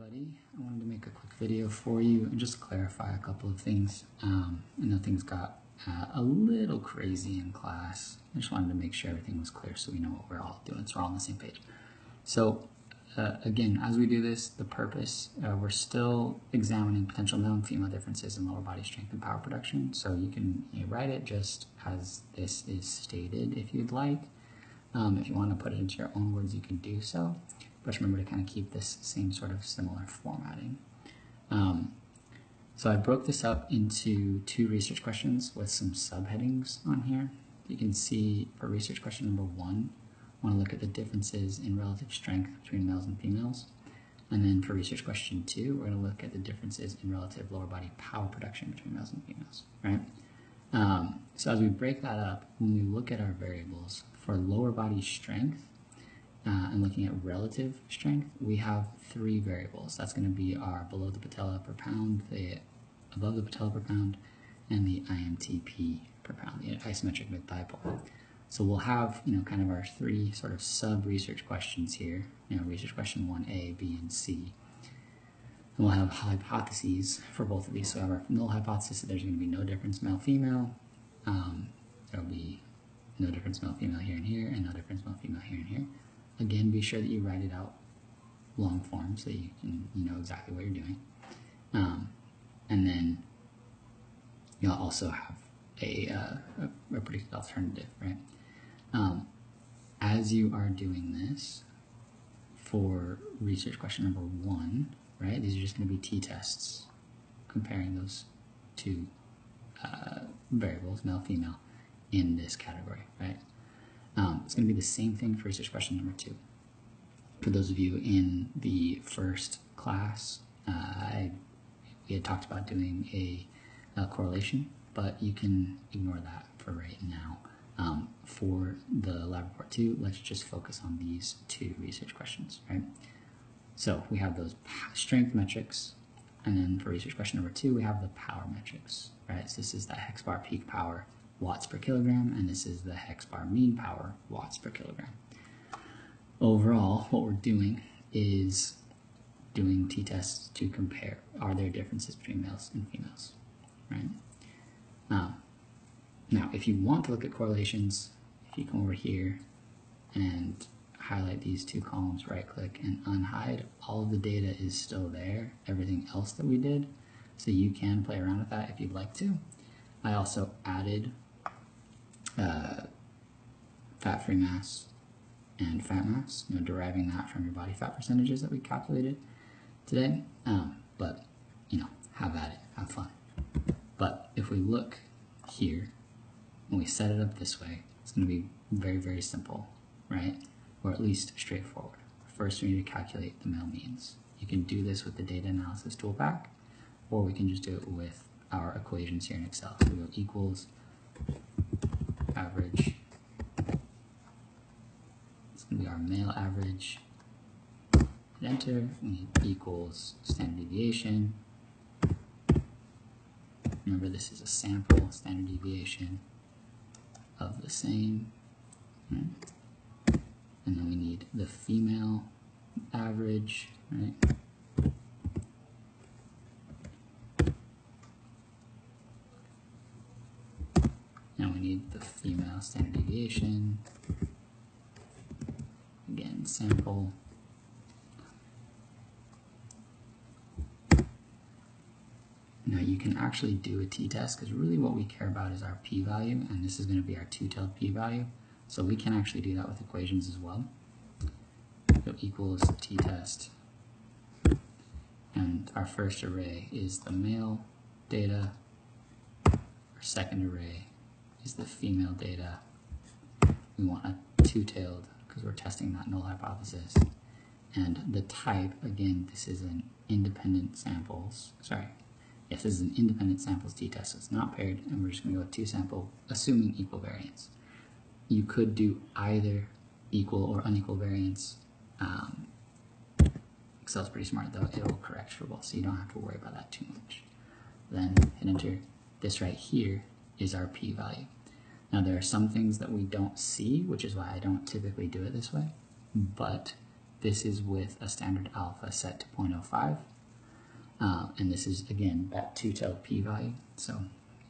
everybody. I wanted to make a quick video for you and just clarify a couple of things. I know things got a little crazy in class. I just wanted to make sure everything was clear so we know what we're all doing, so we're all on the same page. So again, as we do this, the purpose, we're still examining potential male and female differences in lower body strength and power production. So you can write it just as this is stated if you'd like. If you want to put it into your own words, you can do so. But remember to kind of keep this same sort of similar formatting. So I broke this up into 2 research questions with some subheadings on here. You can see for research question number 1, I want to look at the differences in relative strength between males and females. And then for research question 2, we're going to look at the differences in relative lower body power production between males and females, right? So as we break that up, when we look at our variables for lower body strength, and looking at relative strength, we have 3 variables. That's going to be our below the patella per pound, the above the patella per pound, and the IMTP per pound, the isometric mid-thigh pull. So we'll have, kind of our 3 sort of sub-research questions here. Research question 1A, B, and C. And we'll have hypotheses for both of these. So we have our null hypothesis that there's going to be no difference male-female. There'll be no difference male-female here and here, and no difference male-female here and here. Again, be sure that you write it out long form so you can know exactly what you're doing. And then you'll also have a predicted alternative, right? As you are doing this for research question number 1, right? These are just going to be t-tests comparing those 2 variables, male, female, in this category, right? It's going to be the same thing for research question number 2. For those of you in the first class, we had talked about doing a correlation, but you can ignore that for right now. For the lab report 2, let's just focus on these 2 research questions, right? So we have those strength metrics, and then for research question number 2, we have the power metrics, right? So this is the hex bar peak power watts per kilogram, and this is the hex bar mean power watts per kilogram. Overall, what we're doing is doing t-tests to compare, are there differences between males and females, right? Now, if you want to look at correlations, if you come over here and highlight these 2 columns, right click and unhide, all of the data is still there, everything else that we did, so you can play around with that if you'd like to. I also added fat-free mass and fat mass, deriving that from your body fat percentages that we calculated today. But have at it, have fun. But if we look here, when we set it up this way, it's going to be very, very simple, right? Or at least straightforward. First, we need to calculate the male means. You can do this with the data analysis tool pack, or we can just do it with our equations here in Excel. So we go equals average. It's going to be our male average. Hit enter. We need equals standard deviation. Remember, this is a sample, standard deviation of the same. Right? And then we need the female average, right? And we need the female standard deviation. Again, sample. Now you can actually do a t-test because really what we care about is our p-value, and this is going to be our 2-tailed p-value. So we can actually do that with equations as well. So equals t-test. And our first array is the male data. Our second array is the female data. We want a 2-tailed because we're testing that null hypothesis. And the type, again, this is an independent samples, this is an independent samples t-test, so it's not paired, and we're just going to go with 2 sample, assuming equal variance. You could do either equal or unequal variance. Excel's pretty smart though, it will correct for both, so you don't have to worry about that too much. Then hit enter. This right here is our p-value. Now there are some things that we don't see, which is why I don't typically do it this way, but this is with a standard alpha set to 0.05. And this is, again, that two-tailed p-value. So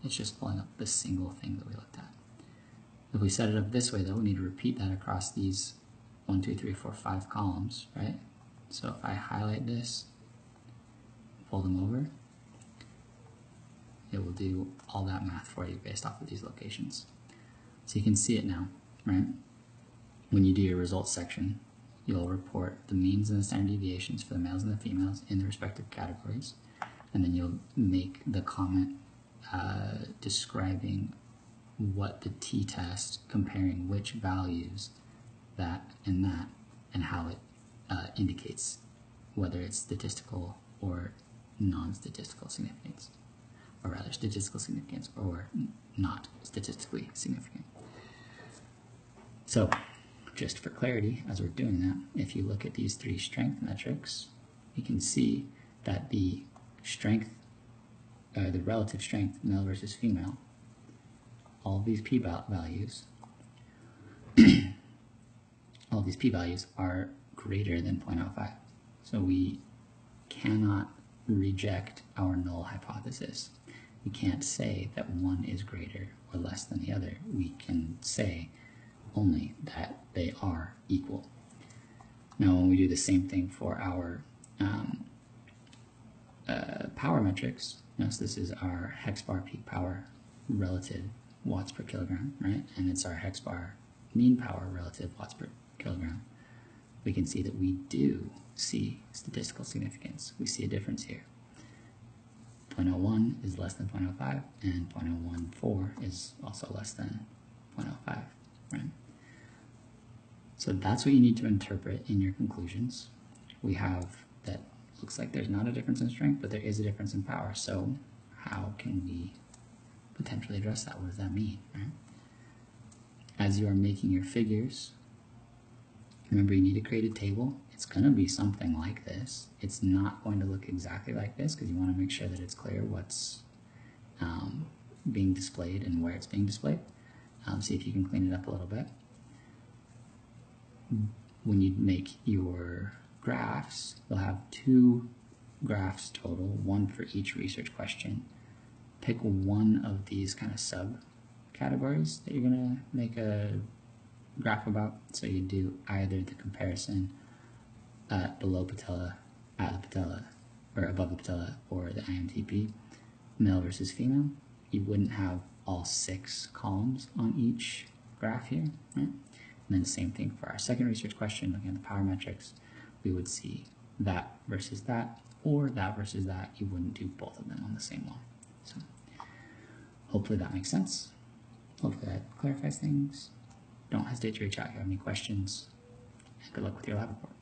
it's just pulling up the single thing that we looked at. If we set it up this way, though, we need to repeat that across these 1, 2, 3, 4, 5 columns, right? So if I highlight this, pull them over, it will do all that math for you based off of these locations. So you can see it now, right? When you do your results section, you'll report the means and the standard deviations for the males and the females in the respective categories, and then you'll make the comment describing what the t-test, comparing which values, that, and how it indicates whether it's statistical or non-statistical significance, or rather statistical significance or not statistically significant. So just for clarity, as we're doing that, if you look at these three strength metrics, you can see that the strength, the relative strength, male versus female, all of these p-values, all of these p-values are greater than 0.05. So we cannot reject our null hypothesis. We can't say that one is greater or less than the other. We can say only that they are equal. Now, when we do the same thing for our power metrics, notice this is our hex bar peak power relative watts per kilogram, right? And it's our hex bar mean power relative watts per kilogram. We can see that we do see statistical significance. We see a difference here. 0.01 is less than 0.05, and 0.014 is also less than 0.05, right? So that's what you need to interpret in your conclusions. We have that looks like there's not a difference in strength, but there is a difference in power. So how can we potentially address that? What does that mean, right? As you are making your figures, remember you need to create a table. It's going to be something like this. It's not going to look exactly like this because you want to make sure that it's clear what's being displayed and where it's being displayed. See if you can clean it up a little bit. When you make your graphs, you'll have 2 graphs total, one for each research question. Pick one of these kind of sub-categories that you're going to make a graph about. So you do either the comparison below patella, at the patella, or above the patella, or the IMTP, male versus female. You wouldn't have all 6 columns on each graph here, right? And then the same thing for our second research question, looking at the power metrics, we would see that versus that, or that versus that. You wouldn't do both of them on the same one. So hopefully that makes sense. Hopefully that clarifies things. Don't hesitate to reach out if you have any questions. And good luck with your lab report.